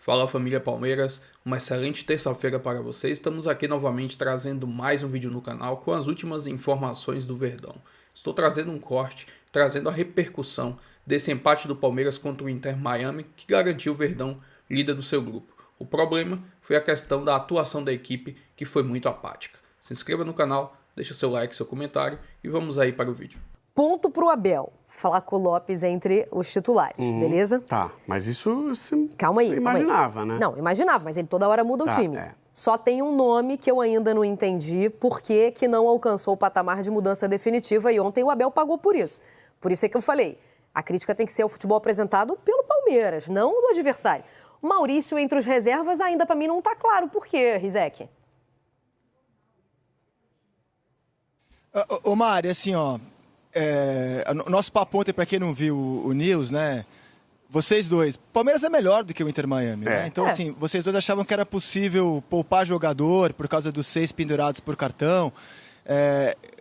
Fala família Palmeiras, uma excelente terça-feira para vocês. Estamos aqui novamente trazendo mais um vídeo no canal com as últimas informações do Verdão. Estou trazendo um corte, trazendo a repercussão desse empate do Palmeiras contra o Inter Miami que garantiu o Verdão líder do seu grupo. O problema foi a questão da atuação da equipe que foi muito apática. Se inscreva no canal, deixa seu like, seu comentário e vamos aí para o vídeo. Ponto pro Abel. Flaco Lopes entre os titulares, beleza? Tá, mas isso você Calma aí, imaginava, né? Não, imaginava, mas ele toda hora muda o time. É. Só tem um nome que eu ainda não entendi por que não alcançou o patamar de mudança definitiva e ontem o Abel pagou por isso. Por isso é que eu falei, a crítica tem que ser ao futebol apresentado pelo Palmeiras, não do adversário. O Maurício entre os reservas ainda pra mim não tá claro por quê, Rizek. Ô Mari, assim, ó, nosso papo ontem, pra quem não viu o News, né, vocês dois, Palmeiras é melhor do que o Inter Miami, né? Então, assim, vocês dois achavam que era possível poupar jogador por causa dos 6 pendurados por cartão.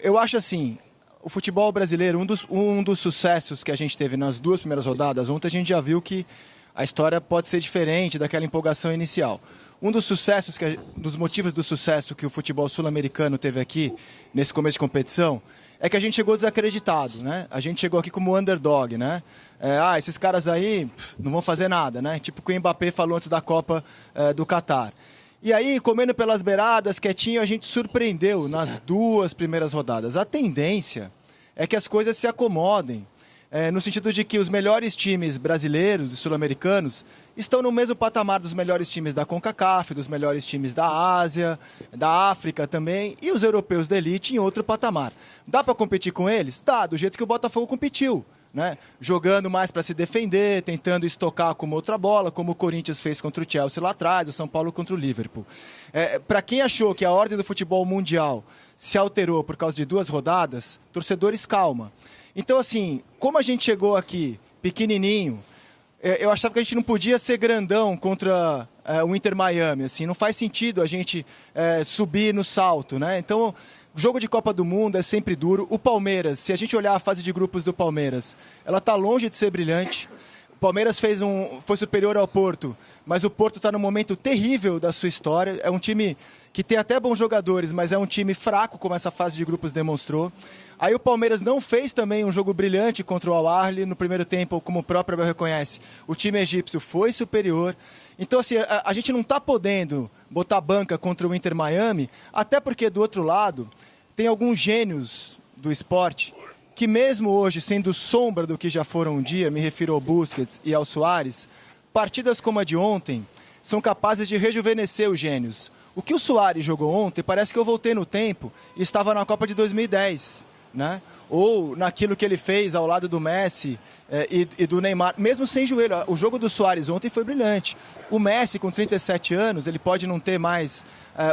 Eu acho assim, o futebol brasileiro, um dos sucessos que a gente teve nas 2 primeiras rodadas, ontem a gente já viu que a história pode ser diferente daquela empolgação inicial. Um dos sucessos, dos motivos do sucesso que o futebol sul-americano teve aqui, nesse começo de competição, é que a gente chegou desacreditado, né? A gente chegou aqui como underdog, né? Esses caras aí não vão fazer nada, né? Tipo o que o Mbappé falou antes da Copa do Catar. E aí, comendo pelas beiradas, quietinho, a gente surpreendeu nas 2 primeiras rodadas. A tendência é que as coisas se acomodem, no sentido de que os melhores times brasileiros e sul-americanos estão no mesmo patamar dos melhores times da CONCACAF, dos melhores times da Ásia, da África também, e os europeus da elite em outro patamar. Dá para competir com eles? Dá, do jeito que o Botafogo competiu, né? Jogando mais para se defender, tentando estocar com outra bola, como o Corinthians fez contra o Chelsea lá atrás, o São Paulo contra o Liverpool. Para quem achou que a ordem do futebol mundial se alterou por causa de 2 rodadas, torcedores, calma. Então, assim, como a gente chegou aqui pequenininho, eu achava que a gente não podia ser grandão contra o Inter Miami, assim, não faz sentido a gente subir no salto, né? Então, o jogo de Copa do Mundo é sempre duro. O Palmeiras, se a gente olhar a fase de grupos do Palmeiras, ela está longe de ser brilhante. O Palmeiras foi superior ao Porto, mas o Porto está num momento terrível da sua história. É um time que tem até bons jogadores, mas é um time fraco, como essa fase de grupos demonstrou. Aí o Palmeiras não fez também um jogo brilhante contra o Al-Ahly no primeiro tempo, como o próprio Abel reconhece. O time egípcio foi superior. Então, assim, a gente não está podendo botar banca contra o Inter Miami, até porque, do outro lado, tem alguns gênios do esporte que mesmo hoje, sendo sombra do que já foram um dia, me refiro ao Busquets e ao Suárez, partidas como a de ontem são capazes de rejuvenescer os gênios. O que o Suárez jogou ontem, parece que eu voltei no tempo e estava na Copa de 2010. Né? Ou naquilo que ele fez ao lado do Messi e do Neymar, mesmo sem joelho. O jogo do Suárez ontem foi brilhante. O Messi, com 37 anos, ele pode não ter mais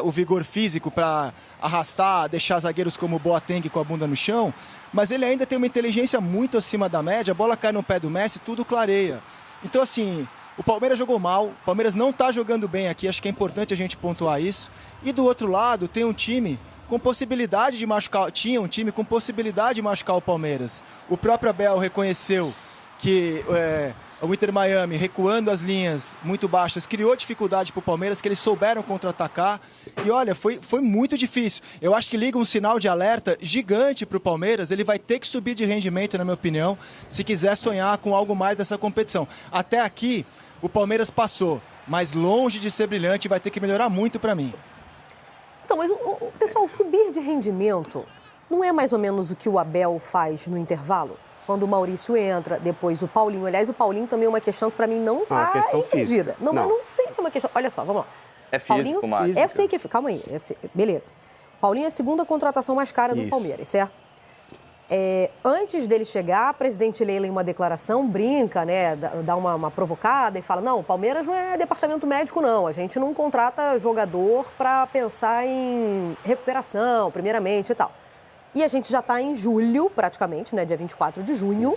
o vigor físico para arrastar, deixar zagueiros como o Boateng com a bunda no chão, mas ele ainda tem uma inteligência muito acima da média, a bola cai no pé do Messi, tudo clareia. Então, assim, o Palmeiras jogou mal, o Palmeiras não está jogando bem aqui, acho que é importante a gente pontuar isso. E do outro lado, tem um time com possibilidade de machucar, tinha um time com possibilidade de machucar o Palmeiras. O próprio Abel reconheceu que o Inter Miami, recuando as linhas muito baixas, criou dificuldade para o Palmeiras, que eles souberam contra-atacar. E olha, foi muito difícil. Eu acho que liga um sinal de alerta gigante para o Palmeiras. Ele vai ter que subir de rendimento, na minha opinião, se quiser sonhar com algo mais dessa competição. Até aqui, o Palmeiras passou, mas longe de ser brilhante, vai ter que melhorar muito para mim. Então, mas o pessoal, subir de rendimento não é mais ou menos o que o Abel faz no intervalo? Quando o Maurício entra, depois o Paulinho. Aliás, o Paulinho também é uma questão que para mim não está entendida. Não, mas não sei se é uma questão... Olha só, vamos lá. É físico, Márcio. Eu sei que é físico. Calma aí. Beleza. Paulinho é a segunda contratação mais cara do Palmeiras, certo? Antes dele chegar, a presidente Leila, em uma declaração, brinca, né, dá uma provocada e fala, não, o Palmeiras não é departamento médico, não. A gente não contrata jogador para pensar em recuperação, primeiramente e tal. E a gente já está em julho, praticamente, né, dia 24 de junho,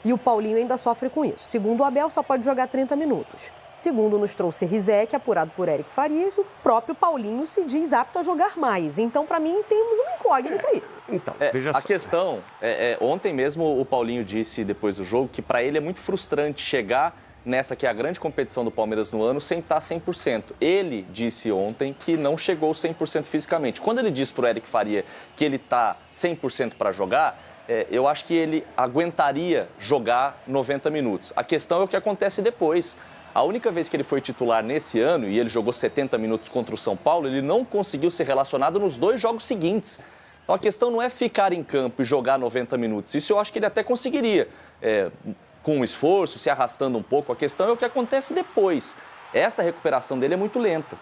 e o Paulinho ainda sofre com isso. Segundo o Abel, só pode jogar 30 minutos. Segundo nos trouxe Rizek, apurado por Érico Farias, o próprio Paulinho se diz apto a jogar mais. Então, para mim, temos uma incógnita aí. Então, a questão, ontem mesmo o Paulinho disse, depois do jogo, que para ele é muito frustrante chegar nessa que é a grande competição do Palmeiras no ano, sem estar 100%. Ele disse ontem que não chegou 100% fisicamente. Quando ele disse para o Eric Faria que ele está 100% para jogar, eu acho que ele aguentaria jogar 90 minutos. A questão é o que acontece depois. A única vez que ele foi titular nesse ano, e ele jogou 70 minutos contra o São Paulo, ele não conseguiu ser relacionado nos 2 jogos seguintes. Então a questão não é ficar em campo e jogar 90 minutos. Isso eu acho que ele até conseguiria, com um esforço, se arrastando um pouco. A questão é o que acontece depois. Essa recuperação dele é muito lenta.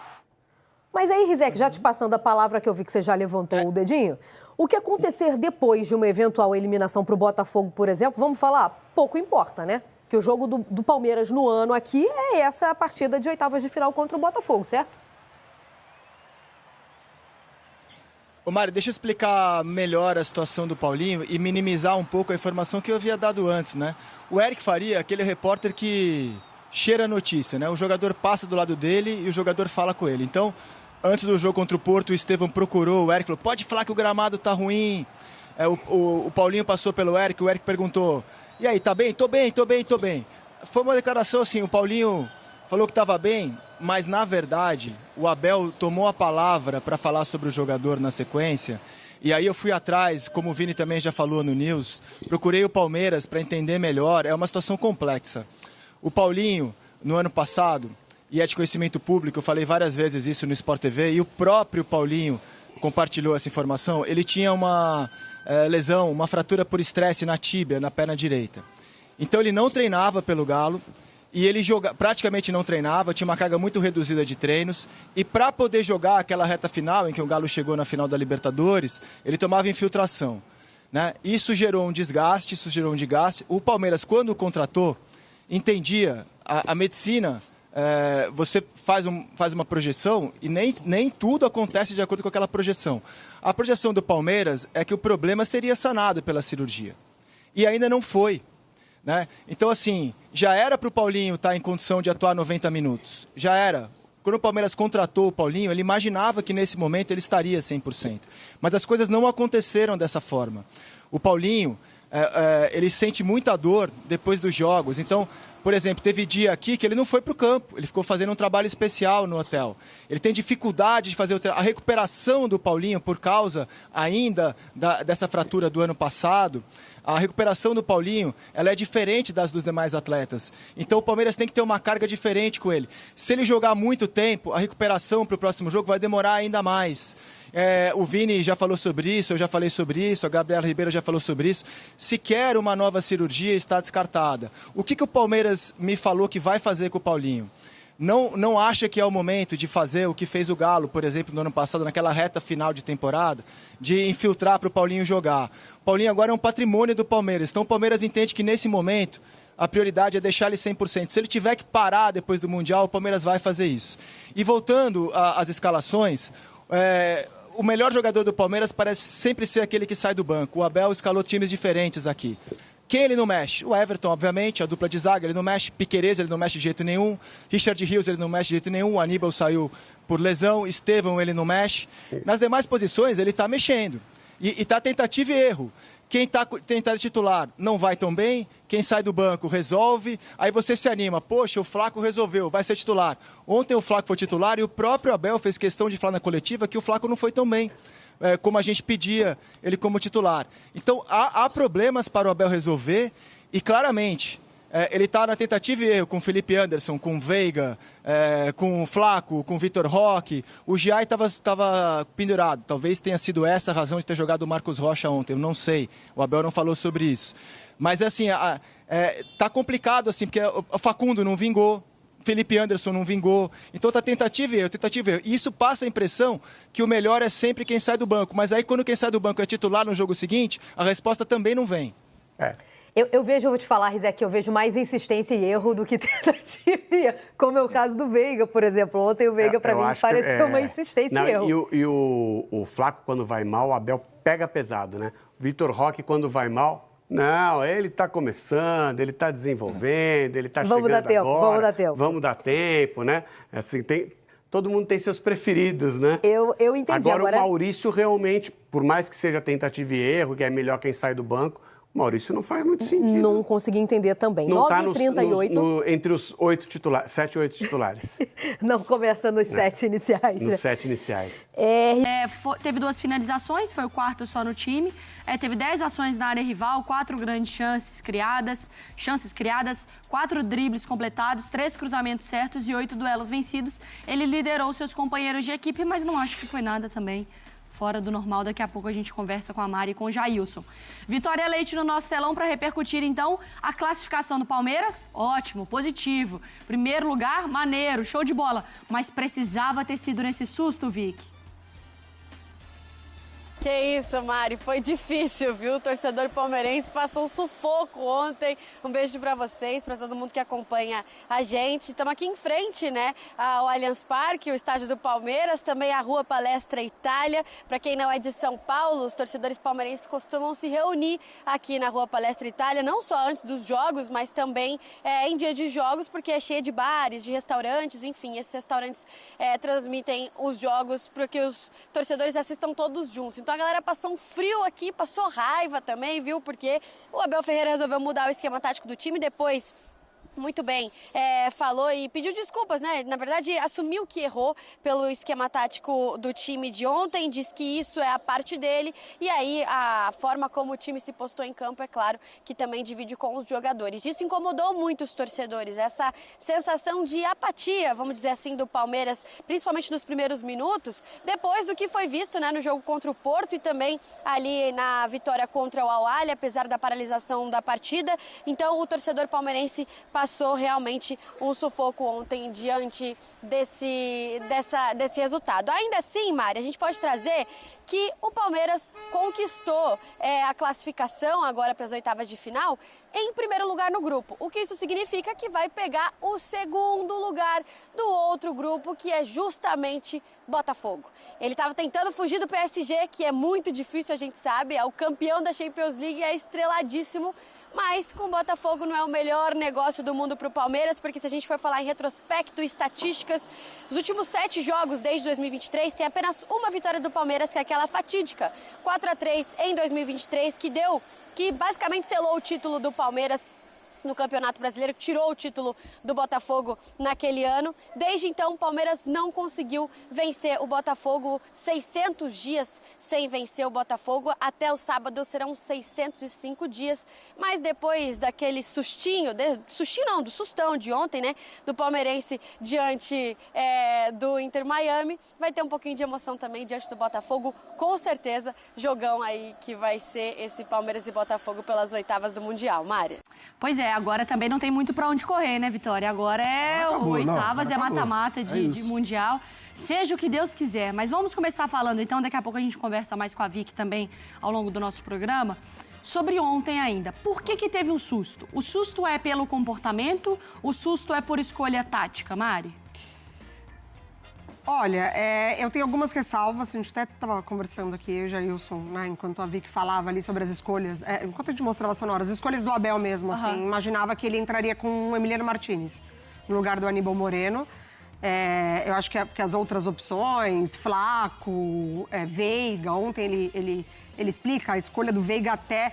Mas aí, Rizek, já te passando a palavra que eu vi que você já levantou o dedinho, o que acontecer depois de uma eventual eliminação para o Botafogo, por exemplo, vamos falar, pouco importa, né? Que o jogo do Palmeiras no ano aqui é essa partida de oitavas de final contra o Botafogo, certo? Ô Mário, deixa eu explicar melhor a situação do Paulinho e minimizar um pouco a informação que eu havia dado antes, né? O Eric Faria, aquele repórter que cheira a notícia, né? O jogador passa do lado dele e o jogador fala com ele. Então, antes do jogo contra o Porto, o Estevão procurou o Eric, falou, pode falar que o gramado tá ruim. O Paulinho passou pelo Eric, o Eric perguntou, e aí, tá bem? Tô bem. Foi uma declaração assim, o Paulinho falou que estava bem, mas na verdade o Abel tomou a palavra para falar sobre o jogador na sequência. E aí eu fui atrás, como o Vini também já falou no News, procurei o Palmeiras para entender melhor, é uma situação complexa. O Paulinho, no ano passado, e é de conhecimento público, eu falei várias vezes isso no Sport TV, e o próprio Paulinho compartilhou essa informação, ele tinha uma lesão, uma fratura por estresse na tíbia, na perna direita. Então ele não treinava pelo Galo, e ele praticamente não treinava, tinha uma carga muito reduzida de treinos, e para poder jogar aquela reta final, em que o Galo chegou na final da Libertadores, ele tomava infiltração, né? Isso gerou um desgaste, O Palmeiras, quando o contratou, entendia a medicina, você faz uma projeção e nem tudo acontece de acordo com aquela projeção. A projeção do Palmeiras é que o problema seria sanado pela cirurgia. E ainda não foi, né? Então, assim, já era para o Paulinho estar em condição de atuar 90 minutos. Já era. Quando o Palmeiras contratou o Paulinho, ele imaginava que nesse momento ele estaria 100%. Mas as coisas não aconteceram dessa forma. O Paulinho, ele sente muita dor depois dos jogos. Então, por exemplo, teve dia aqui que ele não foi para o campo. Ele ficou fazendo um trabalho especial no hotel. Ele tem dificuldade de fazer a recuperação do Paulinho por causa ainda dessa fratura do ano passado. A recuperação do Paulinho, ela é diferente das dos demais atletas. Então o Palmeiras tem que ter uma carga diferente com ele. Se ele jogar muito tempo, a recuperação para o próximo jogo vai demorar ainda mais. O Vini já falou sobre isso, eu já falei sobre isso, a Gabriela Ribeiro já falou sobre isso. Sequer uma nova cirurgia está descartada. O que o Palmeiras me falou que vai fazer com o Paulinho? Não acha que é o momento de fazer o que fez o Galo, por exemplo, no ano passado, naquela reta final de temporada, de infiltrar para o Paulinho jogar. O Paulinho agora é um patrimônio do Palmeiras, então o Palmeiras entende que nesse momento a prioridade é deixar ele 100%. Se ele tiver que parar depois do Mundial, o Palmeiras vai fazer isso. E voltando às escalações, o melhor jogador do Palmeiras parece sempre ser aquele que sai do banco. O Abel escalou times diferentes aqui. Quem ele não mexe? O Everton, obviamente, a dupla de zaga, ele não mexe. Piquerez, ele não mexe de jeito nenhum. Richard Rios, ele não mexe de jeito nenhum. O Aníbal saiu por lesão. Estevão, ele não mexe. Nas demais posições, ele está mexendo. E está tentativa e erro. Quem está titular não vai tão bem. Quem sai do banco resolve. Aí você se anima. Poxa, o Flaco resolveu, vai ser titular. Ontem o Flaco foi titular e o próprio Abel fez questão de falar na coletiva que o Flaco não foi tão bem como a gente pedia ele como titular. Então, há problemas para o Abel resolver e, claramente, ele está na tentativa e erro com o Felipe Anderson, com o Veiga, com o Flaco, com o Vitor Roque. O Giai estava pendurado. Talvez tenha sido essa a razão de ter jogado o Marcos Rocha ontem. Eu não sei. O Abel não falou sobre isso. Mas, assim, tá complicado, assim, porque o Facundo não vingou. Felipe Anderson não vingou. Então tá tentativa e erro. E isso passa a impressão que o melhor é sempre quem sai do banco. Mas aí quando quem sai do banco é titular no jogo seguinte, a resposta também não vem. Eu vou te falar, Rizek, que eu vejo mais insistência e erro do que tentativa e erro. Como é o caso do Veiga, por exemplo. Ontem o Veiga, para mim, pareceu uma insistência e erro. E o Flaco, quando vai mal, o Abel pega pesado, né? O Vitor Roque, quando vai mal... Não, ele está começando, ele está desenvolvendo, ele está chegando agora. Vamos dar tempo, né? Assim, todo mundo tem seus preferidos, né? Eu entendi. Agora, o Maurício realmente, por mais que seja tentativa e erro, que é melhor quem sai do banco, Maurício não faz muito sentido. Não consegui entender também. Não 9h38. Entre os 7 ou 8 titulares. Não começa nos 7 iniciais. Nos 7 iniciais. Teve 2 finalizações, foi o quarto só no time. Teve 10 ações na área rival, 4 grandes chances criadas, 4 dribles completados, 3 cruzamentos certos e 8 duelos vencidos. Ele liderou seus companheiros de equipe, mas não acho que foi nada também fora do normal. Daqui a pouco a gente conversa com a Mari e com o Jailson. Vitória Leite no nosso telão para repercutir, então, a classificação do Palmeiras. Ótimo, positivo. Primeiro lugar, maneiro, show de bola. Mas precisava ter sido nesse susto, Vicky. Que isso, Mari, foi difícil, viu? O torcedor palmeirense passou um sufoco ontem. Um beijo para vocês, para todo mundo que acompanha a gente. Estamos aqui em frente, né, ao Allianz Parque, o estádio do Palmeiras, também a Rua Palestra Itália. Para quem não é de São Paulo, os torcedores palmeirenses costumam se reunir aqui na Rua Palestra Itália, não só antes dos jogos, mas também em dia de jogos, porque é cheia de bares, de restaurantes, enfim, esses restaurantes transmitem os jogos para que os torcedores assistam todos juntos. Então a galera passou um frio aqui, passou raiva também, viu? Porque o Abel Ferreira resolveu mudar o esquema tático do time depois. Muito bem, falou e pediu desculpas, né? Na verdade, assumiu que errou pelo esquema tático do time de ontem, diz que isso é a parte dele. E aí, a forma como o time se postou em campo, é claro, que também divide com os jogadores. Isso incomodou muito os torcedores, essa sensação de apatia, vamos dizer assim, do Palmeiras, principalmente nos primeiros minutos, depois do que foi visto, né, no jogo contra o Porto e também ali na vitória contra o Al-Ahly, apesar da paralisação da partida. Então, o torcedor palmeirense passou realmente um sufoco ontem diante desse resultado. Ainda assim, Mari, a gente pode trazer que o Palmeiras conquistou a classificação agora para as oitavas de final em primeiro lugar no grupo. O que isso significa? Que vai pegar o segundo lugar do outro grupo, que é justamente Botafogo. Ele estava tentando fugir do PSG, que é muito difícil, a gente sabe, é o campeão da Champions League, é estreladíssimo. Mas com o Botafogo não é o melhor negócio do mundo para o Palmeiras, porque se a gente for falar em retrospecto e estatísticas, os últimos 7 jogos desde 2023 tem apenas uma vitória do Palmeiras, que é aquela fatídica 4-3 em 2023, que basicamente selou o título do Palmeiras no Campeonato Brasileiro, que tirou o título do Botafogo naquele ano. Desde então, o Palmeiras não conseguiu vencer o Botafogo, 600 dias sem vencer o Botafogo. Até o sábado serão 605 dias, mas depois daquele do sustão de ontem, né, do palmeirense diante do Inter Miami, vai ter um pouquinho de emoção também diante do Botafogo, com certeza, jogão aí que vai ser esse Palmeiras e Botafogo pelas oitavas do Mundial. Mari? Pois é, agora também não tem muito para onde correr, né, Vitória? Agora oitavas, é mata-mata de Mundial. Seja o que Deus quiser. Mas vamos começar falando, então, daqui a pouco a gente conversa mais com a Vicky também ao longo do nosso programa, sobre ontem ainda. Por que teve um susto? O susto é pelo comportamento? O susto é por escolha tática, Mari? Olha, eu tenho algumas ressalvas, a gente até estava conversando aqui, eu e o Jailson, né, enquanto a Vicky falava ali sobre as escolhas, enquanto a gente mostrava sonora, as escolhas do Abel mesmo, assim, imaginava que ele entraria com o Emiliano Martinez no lugar do Aníbal Moreno. Eu acho que as outras opções, Flaco, Veiga, ontem ele explica a escolha do Veiga até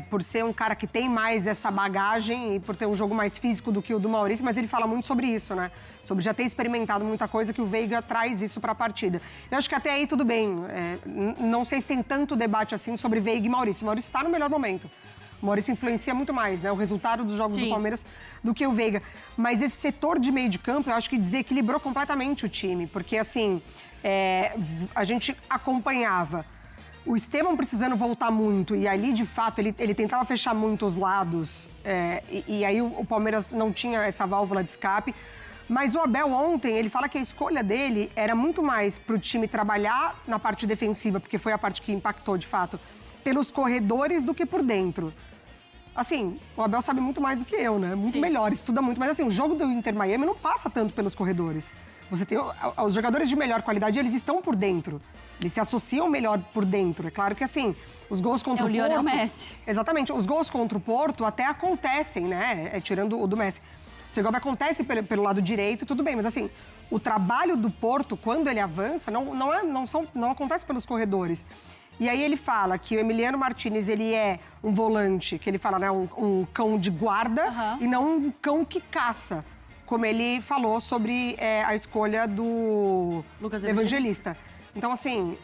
por ser um cara que tem mais essa bagagem e por ter um jogo mais físico do que o do Maurício, mas ele fala muito sobre isso, né? Sobre já ter experimentado muita coisa, que o Veiga traz isso para a partida. Eu acho que até aí tudo bem. Não sei se tem tanto debate assim sobre Veiga e Maurício. O Maurício está no melhor momento. O Maurício influencia muito mais, né? O resultado dos jogos do Palmeiras do que o Veiga. Mas esse setor de meio de campo, eu acho que desequilibrou completamente o time. Porque, assim, a gente acompanhava o Estevão precisando voltar muito, e ali, de fato, ele tentava fechar muito os lados, e aí o Palmeiras não tinha essa válvula de escape. Mas o Abel ontem, ele fala que a escolha dele era muito mais para o time trabalhar na parte defensiva, porque foi a parte que impactou, de fato, pelos corredores do que por dentro. Assim, o Abel sabe muito mais do que eu, né? Muito melhor, estuda muito. Mas assim, o jogo do Inter Miami não passa tanto pelos corredores. Você tem os jogadores de melhor qualidade, eles estão por dentro. Eles se associam melhor por dentro. É claro que, assim, os gols contra o Porto... Lionel Messi. Exatamente. Os gols contra o Porto até acontecem, né? Tirando o do Messi. O segundo acontece pelo lado direito, tudo bem. Mas, assim, o trabalho do Porto, quando ele avança, não acontece pelos corredores. E aí ele fala que o Emiliano Martinez, ele é um volante, que ele fala, né, um cão de guarda e não um cão que caça, como ele falou sobre a escolha do Lucas Evangelista. Então, assim,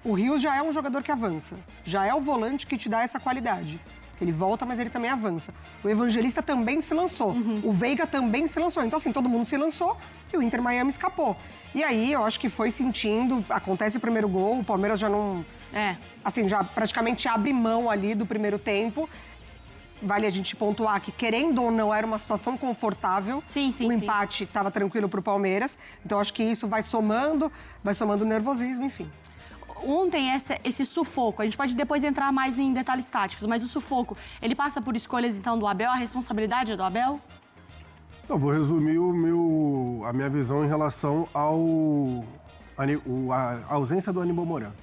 o Rios já é um jogador que avança, já é o volante que te dá essa qualidade. Ele volta, mas ele também avança. O Evangelista também se lançou. O Veiga também se lançou. Então, assim, todo mundo se lançou e o Inter Miami escapou. E aí, eu acho que foi sentindo, acontece o primeiro gol, o Palmeiras já não... Assim, já praticamente abre mão ali do primeiro tempo. Vale a gente pontuar que, querendo ou não, era uma situação confortável. Sim. O empate estava tranquilo pro Palmeiras. Então, acho que isso vai somando nervosismo, enfim. Ontem, esse sufoco, a gente pode depois entrar mais em detalhes táticos, mas o sufoco, ele passa por escolhas, então, do Abel? A responsabilidade é do Abel? Eu vou resumir a minha visão em relação à ausência do Aníbal Moreno.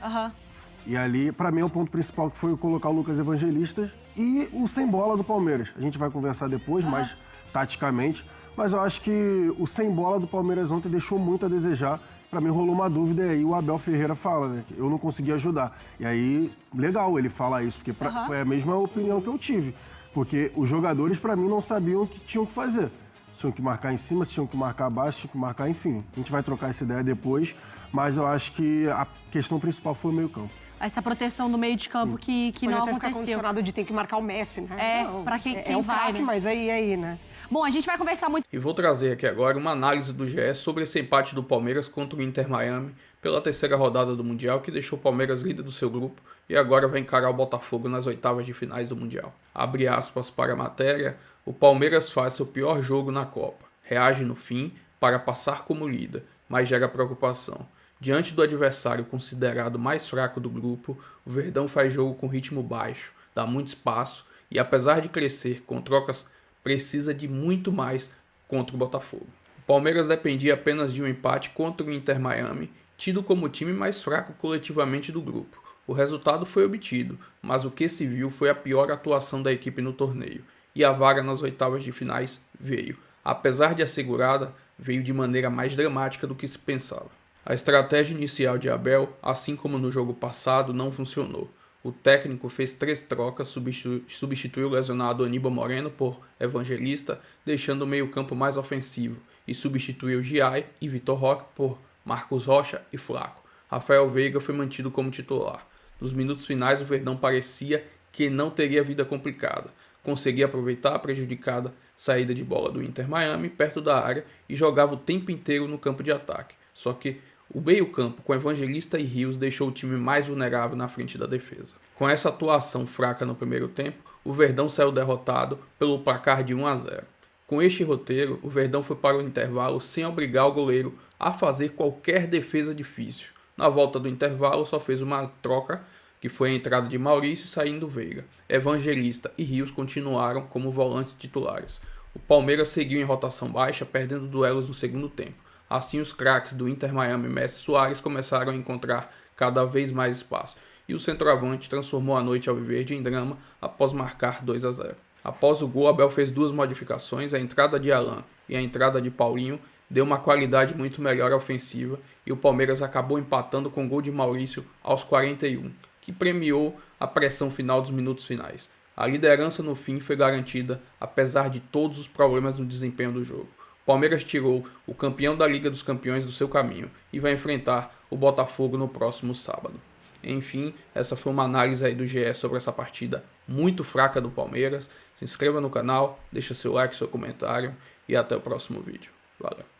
E ali, para mim, é o ponto principal, que foi colocar o Lucas Evangelista e o sem bola do Palmeiras. A gente vai conversar depois, mais taticamente, mas eu acho que o sem bola do Palmeiras ontem deixou muito a desejar. Para mim rolou uma dúvida e aí o Abel Ferreira fala, né, que eu não consegui ajudar. E aí, legal ele falar isso, porque foi a mesma opinião que eu tive. Porque os jogadores, para mim, não sabiam o que tinham que fazer. Tinham que marcar em cima, tinham que marcar abaixo, tinham que marcar, enfim. A gente vai trocar essa ideia depois, mas eu acho que a questão principal foi o meio-campo. Essa proteção do meio de campo que não aconteceu. Ficar condicionado de ter que marcar o Messi, né? Para quem vai, craque, né? Mas aí, né? Bom, a gente vai conversar muito... E vou trazer aqui agora uma análise do GE sobre esse empate do Palmeiras contra o Inter Miami pela terceira rodada do Mundial, que deixou o Palmeiras líder do seu grupo e agora vai encarar o Botafogo nas oitavas de finais do Mundial. Abre aspas para a matéria: o Palmeiras faz seu pior jogo na Copa, reage no fim para passar como líder, mas gera preocupação. Diante do adversário considerado mais fraco do grupo, o Verdão faz jogo com ritmo baixo, dá muito espaço e, apesar de crescer com trocas, precisa de muito mais contra o Botafogo. O Palmeiras dependia apenas de um empate contra o Inter Miami, tido como o time mais fraco coletivamente do grupo. O resultado foi obtido, mas o que se viu foi a pior atuação da equipe no torneio, e a vaga nas oitavas de finais veio. Apesar de assegurada, veio de maneira mais dramática do que se pensava. A estratégia inicial de Abel, assim como no jogo passado, não funcionou. O técnico fez 3 trocas, substituiu o lesionado Aníbal Moreno por Evangelista, deixando o meio-campo mais ofensivo, e substituiu Giai e Vitor Roque por Marcos Rocha e Flaco. Rafael Veiga foi mantido como titular. Nos minutos finais, o Verdão parecia que não teria vida complicada. Conseguia aproveitar a prejudicada saída de bola do Inter Miami perto da área e jogava o tempo inteiro no campo de ataque. Só que o meio-campo com Evangelista e Rios deixou o time mais vulnerável na frente da defesa. Com essa atuação fraca no primeiro tempo, o Verdão saiu derrotado pelo placar de 1-0. Com este roteiro, o Verdão foi para o intervalo sem obrigar o goleiro a fazer qualquer defesa difícil. Na volta do intervalo, só fez uma troca, que foi a entrada de Maurício saindo Veiga. Evangelista e Rios continuaram como volantes titulares. O Palmeiras seguiu em rotação baixa, perdendo duelos no segundo tempo. Assim, os craques do Inter Miami, Messi e Suárez, começaram a encontrar cada vez mais espaço, e o centroavante transformou a noite alviverde em drama após marcar 2-0. Após o gol, Abel fez 2 modificações: a entrada de Alan e a entrada de Paulinho deu uma qualidade muito melhor à ofensiva, e o Palmeiras acabou empatando com o gol de Maurício aos 41, que premiou a pressão final dos minutos finais. A liderança no fim foi garantida, apesar de todos os problemas no desempenho do jogo. O Palmeiras tirou o campeão da Liga dos Campeões do seu caminho e vai enfrentar o Botafogo no próximo sábado. Enfim, essa foi uma análise aí do GE sobre essa partida muito fraca do Palmeiras. Se inscreva no canal, deixa seu like, seu comentário e até o próximo vídeo. Valeu!